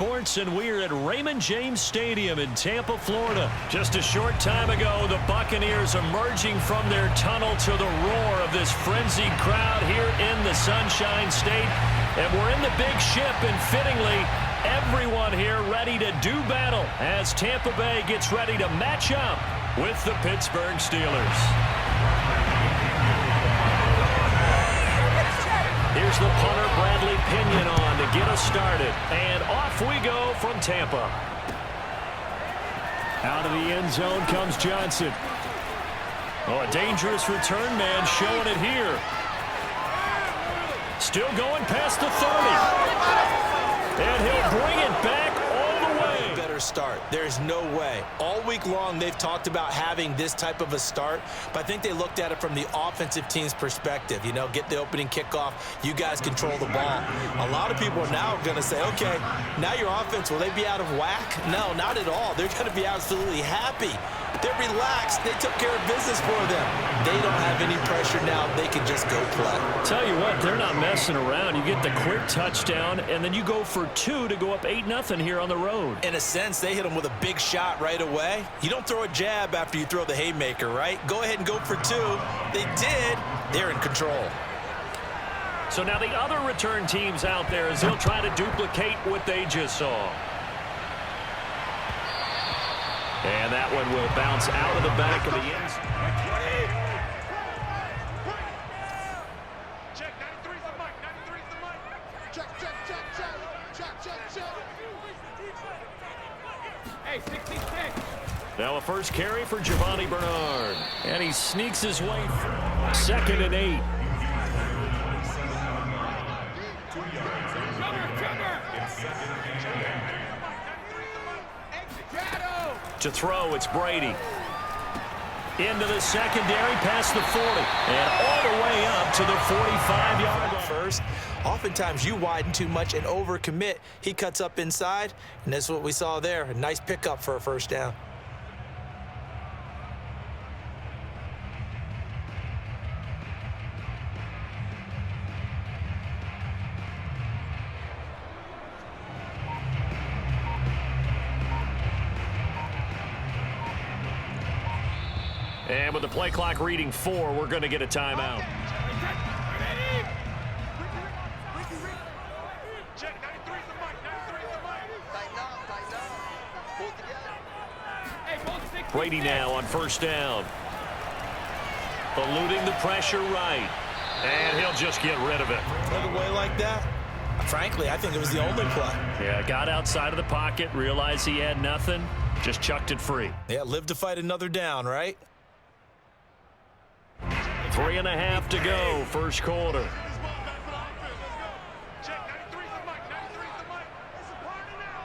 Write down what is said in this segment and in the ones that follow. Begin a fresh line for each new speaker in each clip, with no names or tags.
Sports, and we're at Raymond James Stadium in Tampa, Florida. Just a short time ago, the Buccaneers emerging from their tunnel to the roar of this frenzied crowd here in the Sunshine State. And we're in the big ship, and fittingly, everyone here ready to do battle as Tampa Bay gets ready to match up with the Pittsburgh Steelers. Here's the punter, Bradley Pinion, on to get us started. And off we go from Tampa. Out of the end zone comes Johnson. Oh, a dangerous return man showing it here. Still going past the 30. And he'll bring it back all the way.
Better start. There's no way. All week long they've talked about having this type of a start, but I think they looked at it from the offensive team's perspective. You know, get the opening kickoff. You guys control the ball. A lot of people are now going to say, okay, now your offense, will they be out of whack? No, not at all. They're going to be absolutely happy. They're relaxed. They took care of business for them. They don't have any pressure now. They can just go play.
Tell you what, they're not messing around. You get the quick touchdown, and then you go for 2 to go up 8-0 here on the road.
In a sense, they hit them with a big shot right away. You don't throw a jab after you throw the haymaker, right? Go ahead and go for 2. They did. They're in control.
So now the other return teams out there as they'll try to duplicate what they just saw. And that one will bounce out of the back of the end zone.
Check, 93's the mic, 93's the mic. Check. Hey, 66.
Now a first carry for Giovanni Bernard. And he sneaks his way through. 2nd and 8. To throw, it's Brady. Into the secondary, past the 40. And all the way up to the 45-yard line.
First, oftentimes you widen too much and overcommit. He cuts up inside, and that's what we saw there. A nice pickup for a first down.
And with the play clock reading 4, we're going to get a timeout.
Check, 93's the mic, 93's the mic. Tighten up. Pull together. Hey, both 6.
Brady now on first down. Eluding the pressure right. And he'll just get rid of it.
Put it away like that? Frankly, I think it was the only play.
Yeah, got outside of the pocket, realized he had nothing, just chucked it free.
Yeah, live to fight another down, right?
3.5 to go, first quarter.
Check, 93's the mic, 93's the mic. It's a party now.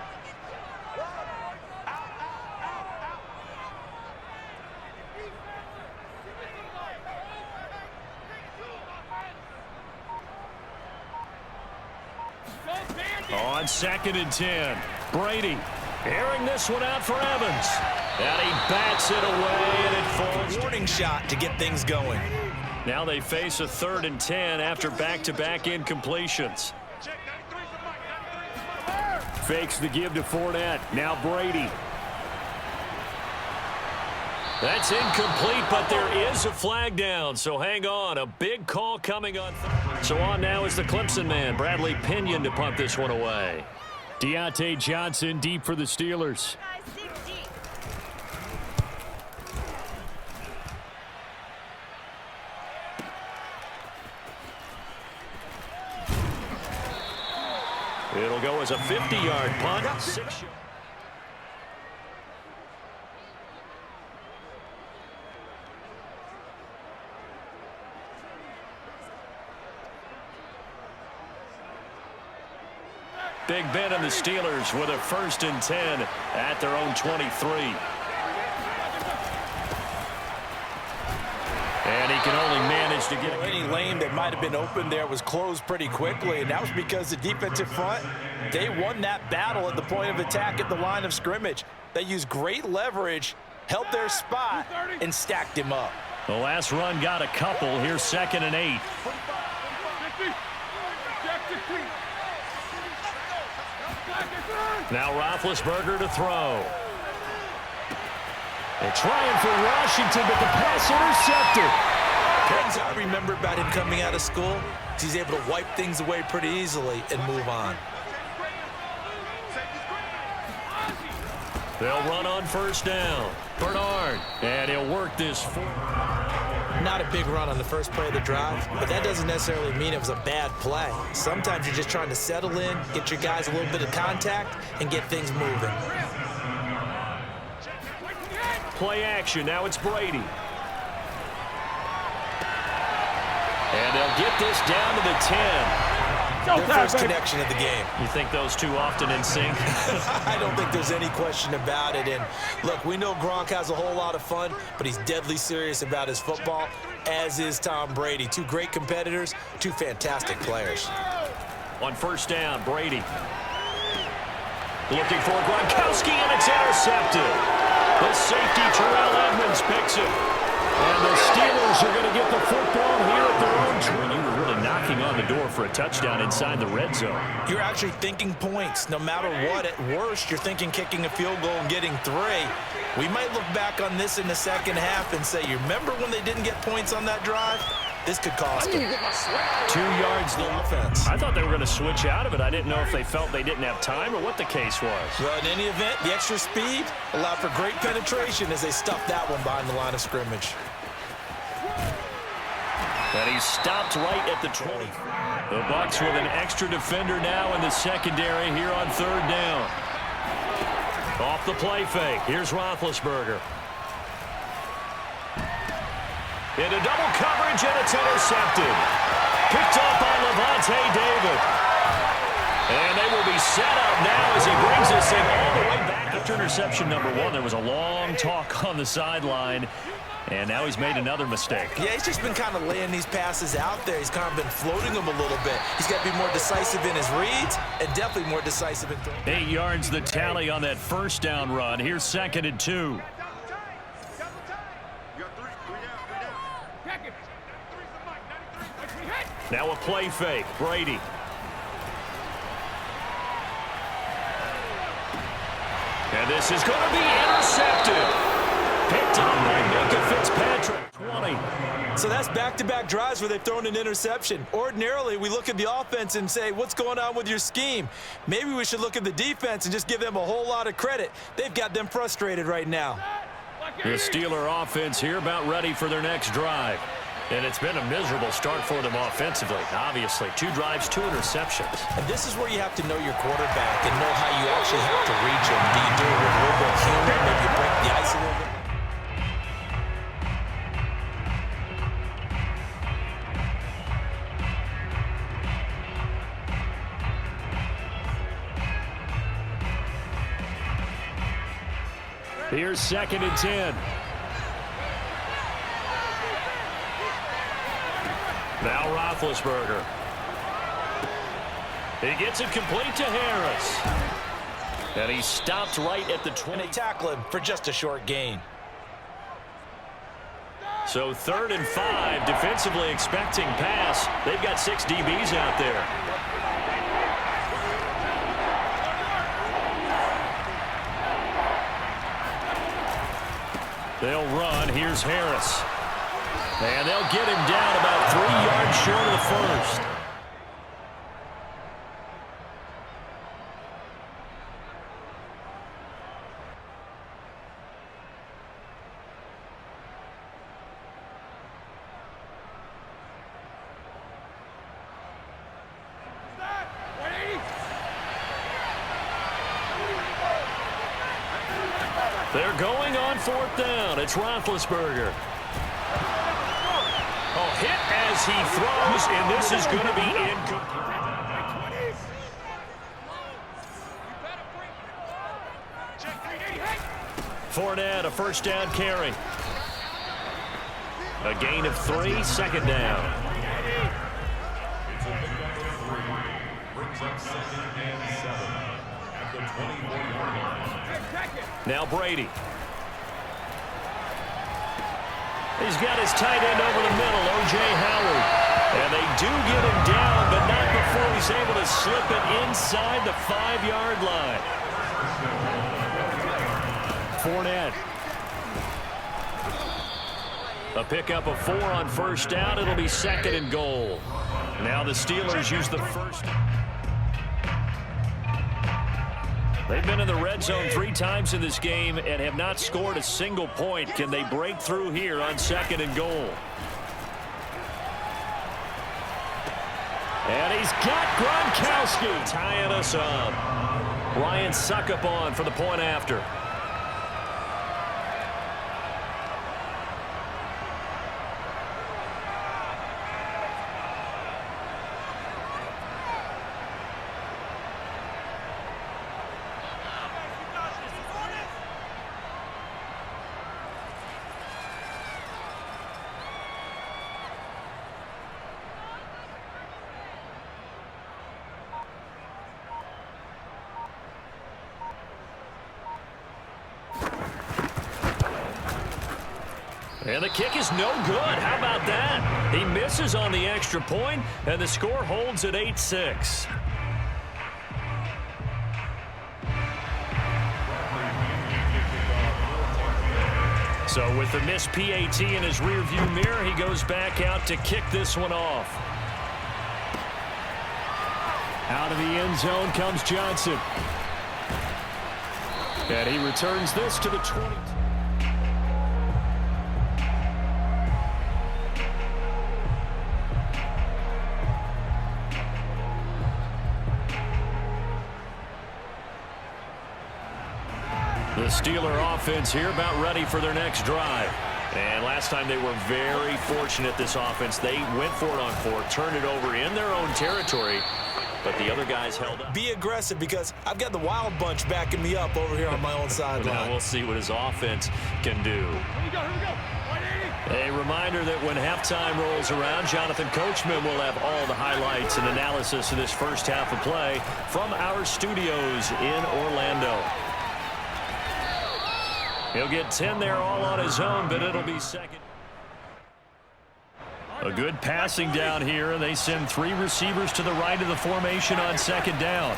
On 2nd and 10, Brady airing this one out for Evans. And he bats it away, and it falls.
Warning shot to get things going.
Now they face a 3rd and 10 after back-to-back incompletions.
Check, 93's the mic, 93's the mic.
Fakes the give to Fournette. Now Brady. That's incomplete, but there is a flag down, so hang on. A big call coming on. So on now is the Clemson man, Bradley Pinion, to punt this one away. Deontay Johnson deep for the Steelers. It'll go as a 50-yard punt. 6 yards. Big Ben and the Steelers with a 1st and 10 at their own 23. And he can only manage to get
Any lane that might have been open there was closed pretty quickly, and that was because the defensive front, they won that battle at the point of attack at the line of scrimmage. They used great leverage, held their spot, and stacked him up.
The last run got a couple. Here's 2nd and 8. Now Roethlisberger to throw. They're trying for Washington, but the pass intercepted.
Things I remember about him coming out of school is he's able to wipe things away pretty easily and move on.
They'll run on first down. Bernard, and he'll work this forward.
Not a big run on the first play of the drive, but that doesn't necessarily mean it was a bad play. Sometimes you're just trying to settle in, get your guys a little bit of contact, and get things moving.
Play action. Now it's Brady. And they'll get this down to the 10.
Their first connection of the game.
You think those two often in sync?
I don't think there's any question about it. And look, we know Gronk has a whole lot of fun, but he's deadly serious about his football, as is Tom Brady. Two great competitors, two fantastic players.
On first down, Brady. Looking for Gronkowski, and it's intercepted. The safety, Terrell Edmonds, picks it. And the Steelers are going to get the football here at their own 20. You were really knocking on the door for a touchdown inside the red zone.
You're actually thinking points. No matter what, at worst, you're thinking kicking a field goal and getting 3. We might look back on this in the second half and say, you remember when they didn't get points on that drive? This could cost them.
2 yards
the offense.
I thought they were going to switch out of it. I didn't know if they felt they didn't have time or what the case was.
Well, in any event, the extra speed allowed for great penetration as they stuffed that one behind the line of scrimmage.
And he's stopped right at the 20. The Bucs with an extra defender now in the secondary here on third down. Off the play fake. Here's Roethlisberger. Into double coverage, and it's intercepted. Picked up by Levante David. And they will be set up now as he brings this thing all the way back. After interception number 1, there was a long talk on the sideline. And now he's made another mistake.
Yeah, he's just been kind of laying these passes out there. He's kind of been floating them a little bit. He's got to be more decisive in his reads and definitely more decisive in throwing.
8 yards the tally on that first down run. Here's 2nd and 2. Now a play fake. Brady. And this is going to be intercepted. Picked up by Minkah Fitzpatrick. 20.
So that's back-to-back drives where they've thrown an interception. Ordinarily, we look at the offense and say, what's going on with your scheme? Maybe we should look at the defense and just give them a whole lot of credit. They've got them frustrated right now.
The Steeler offense here about ready for their next drive. And it's been a miserable start for them offensively. Obviously, 2 drives, 2 interceptions.
And this is where you have to know your quarterback and know how you actually have to reach him. Do you do it with a little bit of humor? Maybe you break the ice a little bit?
Here's 2nd and 10. Now Roethlisberger. He gets it complete to Harris. And he's stopped right at the 20.
And they tackle him for just a short gain.
So 3rd and 5, defensively expecting pass. They've got 6 DBs out there. They'll run. Here's Harris. And they'll get him down about 3 yards short of the first. They're going on 4th down. It's Roethlisberger. Oh, hit as he throws, and this is going to be incomplete. Fournette, a first down carry. A gain of 3, 2nd down. Now Brady. He's got his tight end over the middle, O.J. Howard. And they do get him down, but not before he's able to slip it inside the 5-yard line. Fournette. A pickup of 4 on first down. It'll be 2nd and goal. Now the Steelers use the first. They've been in the red zone 3 times in this game and have not scored a single point. Can they break through here on 2nd and goal? And he's got Gronkowski tying us up. Ryan Suckup on for the point after. And the kick is no good. How about that? He misses on the extra point, and the score holds at 8-6. So with the missed PAT in his rearview mirror, he goes back out to kick this one off. Out of the end zone comes Johnson. And he returns this to the 20. The Steeler offense here about ready for their next drive. And last time they were very fortunate, this offense. They went for it on 4, turned it over in their own territory, but the other guys held up.
Be aggressive because I've got the wild bunch backing me up over here on my own sideline.
Now we'll see what his offense can do.
Here we go, here we go.
A reminder that when halftime rolls around, Jonathan Coachman will have all the highlights and analysis of this first half of play from our studios in Orlando. He'll get 10 there all on his own, but it'll be 2nd. A good passing down here, and they send 3 receivers to the right of the formation on 2nd down.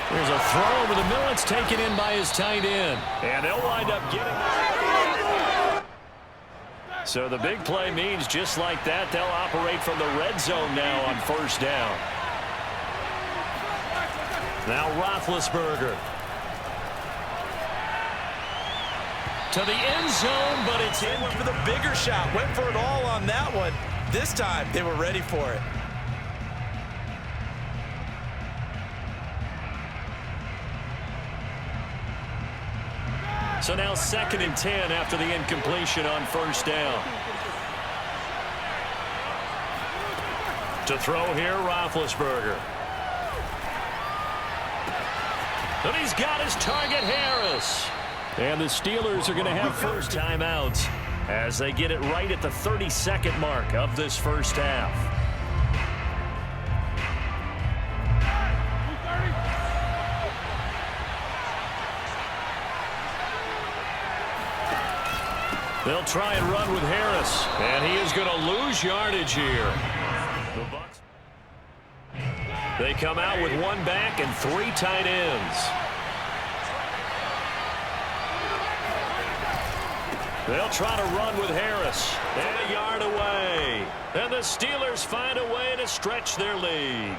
There's a throw over the middle. It's taken in by his tight end. And they'll wind up getting it. So the big play means just like that, they'll operate from the red zone now on first down. Now Roethlisberger. To the end zone, but it's in.
Went for the bigger shot. Went for it all on that one. This time, they were ready for it.
So now 2nd and 10 after the incompletion on first down. To throw here, Roethlisberger. And he's got his target, Harris. And the Steelers are going to have first timeouts as they get it right at the 32nd mark of this first half. They'll try and run with Harris, and he is going to lose yardage here. The Bucs. They come out with 1 back and 3 tight ends. They'll try to run with Harris. And a yard away. And the Steelers find a way to stretch their lead.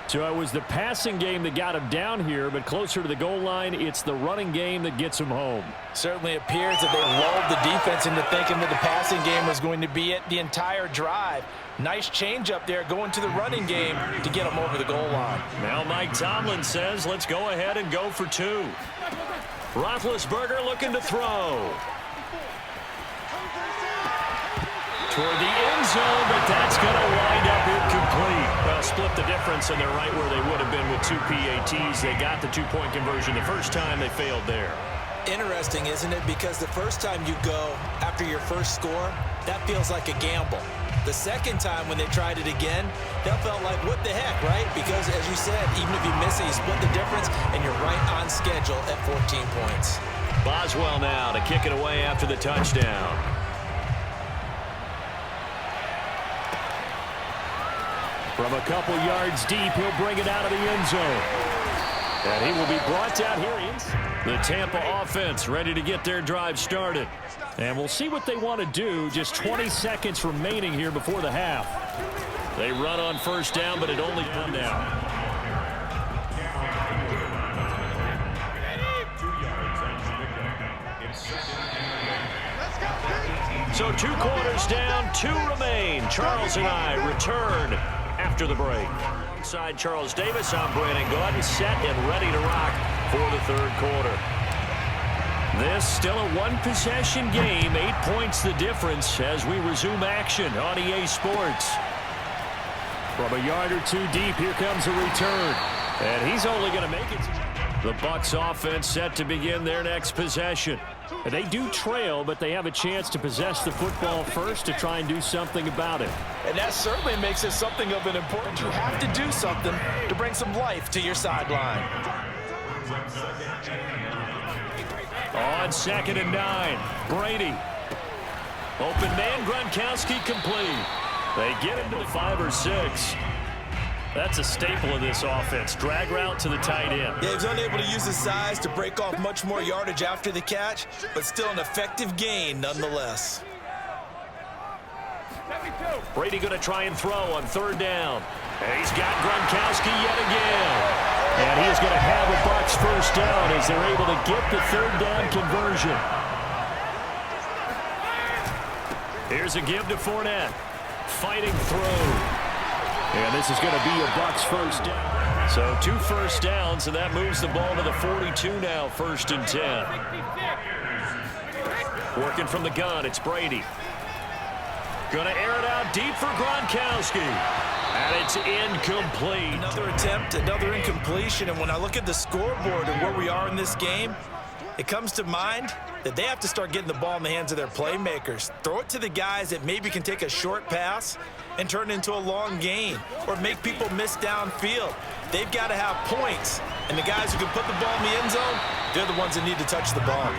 So it was the passing game that got him down here, but closer to the goal line, it's the running game that gets him home.
Certainly appears that they lulled the defense into thinking that the passing game was going to be it the entire drive. Nice change up there going to the running game to get them over the goal line.
Now Mike Tomlin says, let's go ahead and go for 2. Roethlisberger looking to throw. Toward the end zone, but that's going to wind up incomplete. Split the difference, and they're right where they would have been with 2 PATs. They got the 2-point conversion the first time. They failed there.
Interesting, isn't it? Because the first time you go after your first score, that feels like a gamble. The second time when they tried it again, that felt like, what the heck, right? Because, as you said, even if you miss it, you split the difference, and you're right on schedule at 14 points.
Boswell now to kick it away after the touchdown. From a couple yards deep, he'll bring it out of the end zone. And he will be brought down here. The Tampa offense ready to get their drive started. And we'll see what they want to do. Just 20 seconds remaining here before the half. They run on first down, but it only one now. So 2 quarters down, 2 remain. Charles and I return after the break. Inside Charles Davis, I'm Brandon Gordon, set and ready to rock for the 3rd quarter. This still a 1-possession game, 8 points the difference as we resume action on EA Sports. From a yard or 2 deep, here comes a return. And he's only going to make it. The Bucs offense set to begin their next possession. They do trail, but they have a chance to possess the football first to try and do something about it.
And that certainly makes it something of an important. You have to do something to bring some life to your sideline.
On 2nd and 9, Brady. Open man, Gronkowski complete. They get him to the 5 or 6. That's a staple of this offense. Drag route to the tight end.
Yeah, he's unable to use his size to break off much more yardage after the catch, but still an effective gain nonetheless.
Brady going to try and throw on 3rd down. And he's got Gronkowski yet again. And he is going to have a Bucs first down as they're able to get the 3rd down conversion. Here's a give to Fournette. Fighting through. And this is going to be a Bucs first down. So 2 first downs, and that moves the ball to the 42 now, 1st and 10. Working from the gun, it's Brady. Going to air it out deep for Gronkowski. And it's incomplete.
Another attempt, another incompletion. And when I look at the scoreboard and where we are in this game, it comes to mind that they have to start getting the ball in the hands of their playmakers. Throw it to the guys that maybe can take a short pass and turn it into a long gain or make people miss downfield. They've got to have points. And the guys who can put the ball in the end zone, they're the ones that need to touch the ball.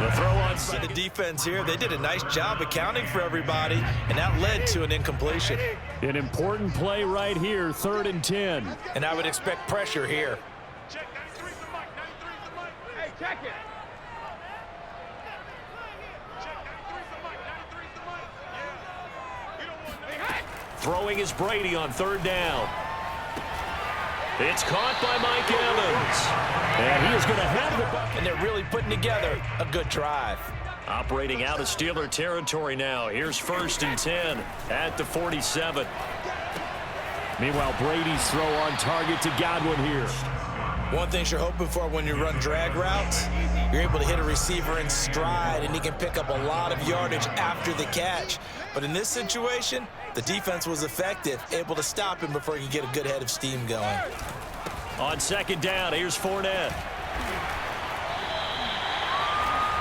The throw on
the defense here, they did a nice job accounting for everybody, and that led to an incompletion.
An important play right here, 3rd and 10.
And I would expect pressure here.
Check 93's the mic. 93's the mic. Hey, check it. Check 93's the mic. 93's the mic. Yeah. You don't want no. Hey.
Throwing is Brady on 3rd down. It's caught by Mike Evans. And he is going to have the bucket.
And they're really putting together a good drive.
Operating out of Steeler territory now. Here's 1st and 10 at the 47. Meanwhile, Brady's throw on target to Godwin here.
One thing you're hoping for when you run drag routes, you're able to hit a receiver in stride, and he can pick up a lot of yardage after the catch. But in this situation, the defense was effective, able to stop him before he could get a good head of steam going.
On 2nd down, here's Fournette.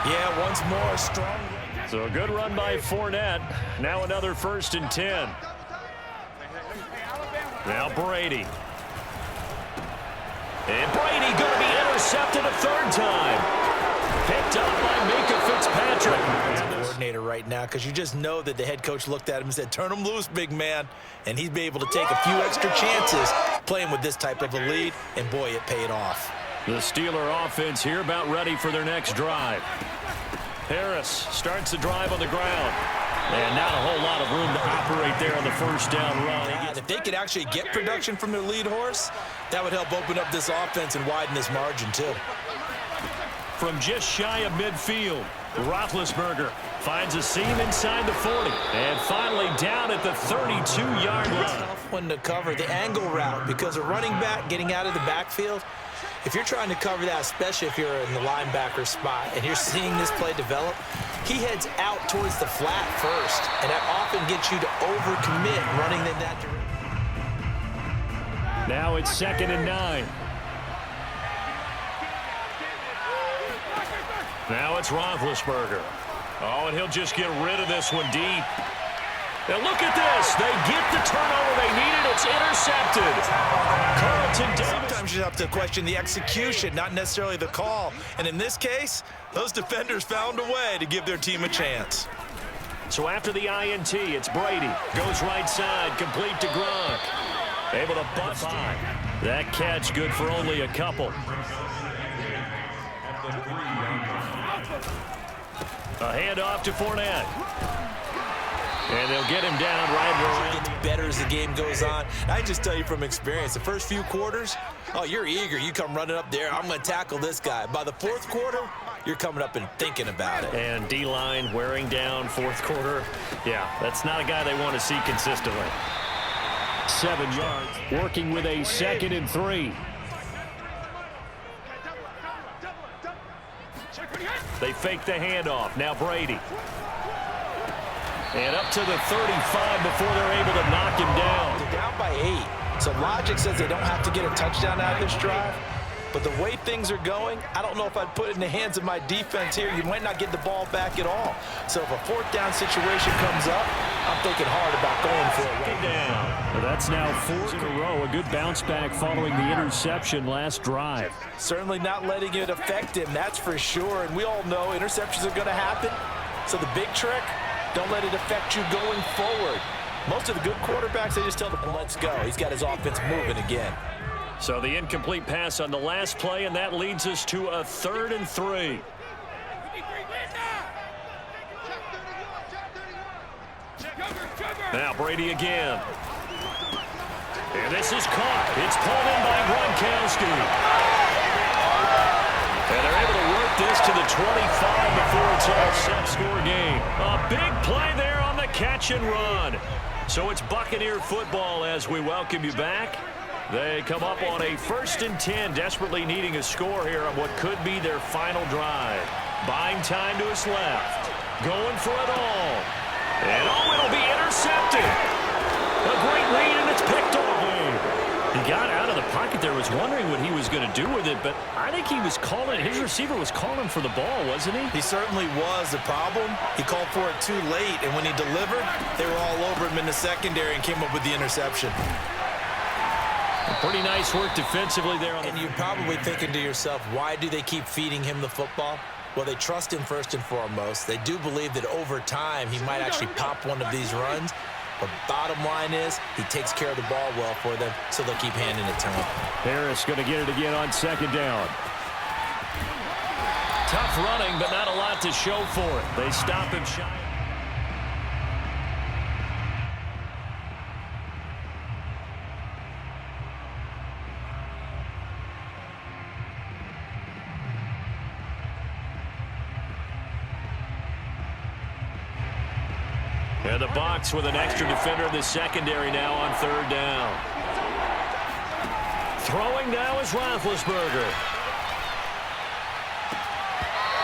Yeah, once more, strong.
So a good run by Fournette. Now another 1st and 10. Now Brady. And Brady going to be intercepted a 3rd time. Picked up by Minkah Fitzpatrick.
Coordinator right now, because you just know that the head coach looked at him and said, turn him loose, big man. And he's been able to take a few extra chances playing with this type of a lead, and boy, it paid off.
The Steeler offense here about ready for their next drive. Harris starts the drive on the ground. And not a whole lot of room to operate there on the 1st down run.
If they could actually get production from their lead horse, that would help open up this offense and widen this margin too.
From just shy of midfield, Roethlisberger finds a seam inside the 40. And finally down at the 32-yard line.
Tough one to cover the angle route, because a running back getting out of the backfield, if you're trying to cover that, especially if you're in the linebacker spot and you're seeing this play develop, he heads out towards the flat first, and that often gets you to overcommit running in that direction.
Now it's 2nd and 9. Now it's Roethlisberger. Oh, and he'll just get rid of this one deep. Now look at this. They get the turnover they needed. It's intercepted. Carlton Davis.
Sometimes you have to question the execution, not necessarily the call. And in this case, those defenders found a way to give their team a chance.
So after the INT, it's Brady. Goes right side, complete to Gronk. Able to bust that catch, good for only a couple. A handoff to Fournette. And they'll get him down right where
it gets better as the game goes on. I just tell you from experience, the first few quarters, oh, you're eager. You come running up there, I'm going to tackle this guy. By the fourth quarter, you're coming up and thinking about it.
And D-line wearing down fourth quarter. Yeah, that's not a guy they want to see consistently. 7 yards, working with a 2nd and 3. They fake the handoff. Now Brady. And up to the 35 before they're able to knock him down.
They're down by 8. So logic says they don't have to get a touchdown out of this drive. But the way things are going, I don't know if I'd put it in the hands of my defense here. You might not get the ball back at all. So if a 4th down situation comes up, I'm thinking hard about going for it.
Right down. Well, that's now 4 in a row. A good bounce back following the interception last drive.
Certainly not letting it affect him, that's for sure. And we all know interceptions are going to happen. So the big trick, don't let it affect you going forward. Most of the good quarterbacks, they just tell them, let's go. He's got his offense moving again.
So the incomplete pass on the last play, and that leads us to a 3rd and 3. Now Brady again. And this is caught. It's pulled in by Gronkowski. And they're able to work this to the 25 before it's all set. Score game. A big play there on the catch and run. So it's Buccaneer football as we welcome you back. They come up on a 1st and 10, desperately needing a score here on what could be their final drive. Buying time to his left. Going for it all. And oh, it'll be intercepted. A great read, and it's picked off. He got out of the pocket there, was wondering what he was going to do with it, but I think he was calling, his receiver was calling for the ball, wasn't he?
He certainly was. The problem, he called for it too late, and when he delivered, they were all over him in the secondary and came up with the interception.
Pretty nice work defensively there.
And you're probably thinking to yourself, why do they keep feeding him the football? Well, they trust him first and foremost. They do believe that over time he might actually pop one of these runs. But bottom line is he takes care of the ball well for them, so they'll keep handing it to him.
Harris going to get it again on 2nd down. Tough running, but not a lot to show for it. They stop him shy. And the box with an extra defender in the secondary now on 3rd down. Throwing now is Roethlisberger.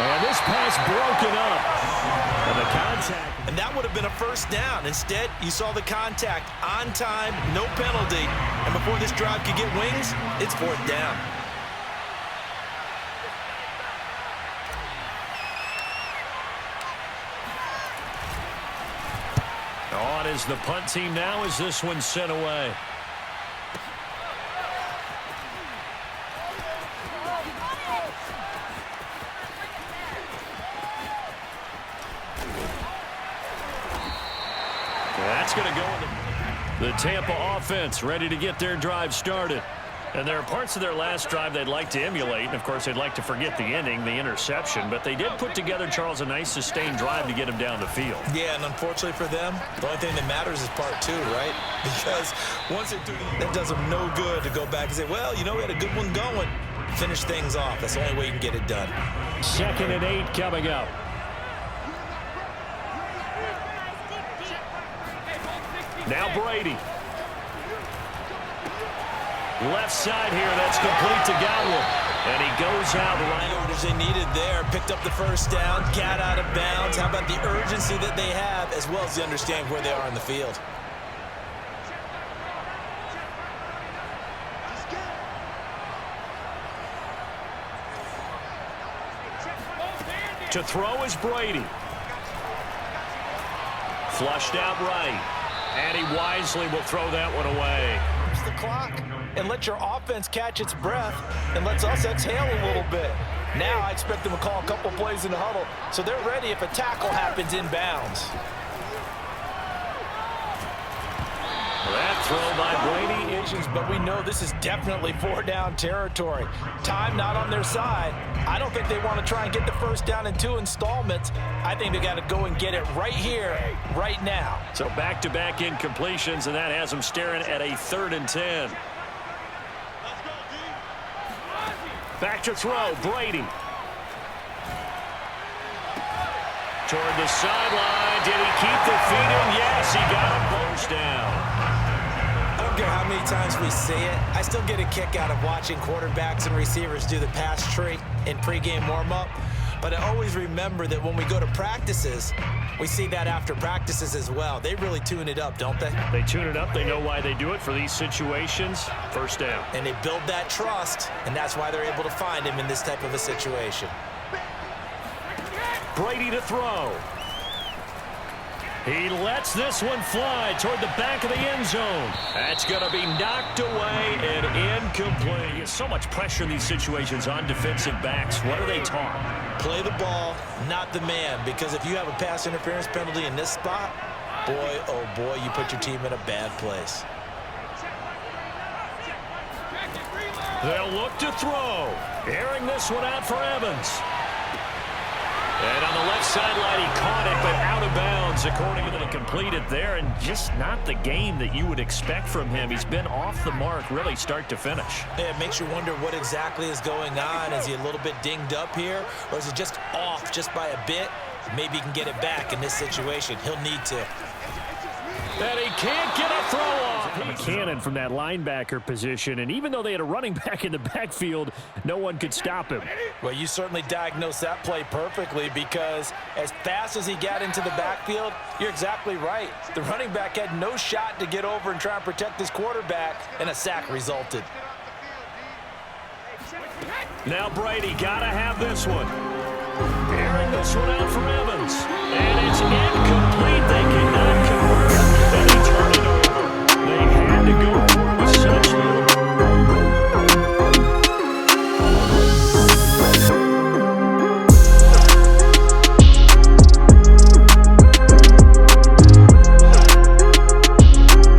And this pass broken up. And the contact.
And that would have been a 1st down. Instead, you saw the contact on time, no penalty. And before this drive could get wings, it's 4th down.
On is the punt team now as this one's sent away. That's going to go in the Tampa offense, ready to get their drive started. And there are parts of their last drive they'd like to emulate. And, of course, they'd like to forget the ending, the interception. But they did put together, Charles, a nice sustained drive to get him down the field.
Yeah, and unfortunately for them, the only thing that matters is part 2, right? Because once they do that, does them no good to go back and say, well, you know, we had a good one going. Finish things off. That's the only way you can get it done.
2nd and 8 coming up. Now Brady. Left side here, that's complete to Godwin. And he goes out right.
Yardage they needed there, picked up the 1st down, got out of bounds. How about the urgency that they have, as well as they understand where they are in the field?
To throw is Brady. Flushed out right. And he wisely will throw that one away.
Here's the clock. And let your offense catch its breath, and lets us exhale a little bit. Now I expect them to call a couple plays in the huddle, so they're ready if a tackle happens inbounds.
That throw by Brady.
situations, but we know this is definitely 4-down territory. Time not on their side. I don't think they want to try and get the first down in 2 installments. I think they got to go and get it right here, right now.
So back-to-back incompletions, and that has them staring at a 3rd and 10. Back to throw, Brady. Toward the sideline. Did he keep the feet in? Yes, he got him. First down.
I don't care how many times we see it. I still get a kick out of watching quarterbacks and receivers do the pass tree in pregame warm-up. But I always remember that when we go to practices, we see that after practices as well. They really tune it up, don't they?
They tune it up. They know why they do it for these situations. First down.
And they build that trust, and that's why they're able to find him in this type of a situation.
Brady to throw. He lets this one fly toward the back of the end zone. That's going to be knocked away and incomplete. There's so much pressure in these situations on defensive backs. What are they taught?
Play the ball, not the man, because if you have a pass interference penalty in this spot, boy, oh boy, you put your team in a bad place.
They'll look to throw. Airing this one out for Evans. And on the left sideline, he caught it, but out of bounds, according to the completed there, and just not the game that you would expect from him. He's been off the mark, really, start to finish.
Yeah, it makes you wonder what exactly is going on. Is he a little bit dinged up here, or is he just off just by a bit? Maybe he can get it back in this situation. He'll need to.
And he can't get a throw off. A cannon from that linebacker position, and even though they had a running back in the backfield, no one could stop him.
Well, you certainly diagnosed that play perfectly, because as fast as he got into the backfield, you're exactly right. The running back had no shot to get over and try and protect his quarterback, and a sack resulted.
Now Brady got to have this one. Airing this one out for Evans. And it's incomplete. They cannot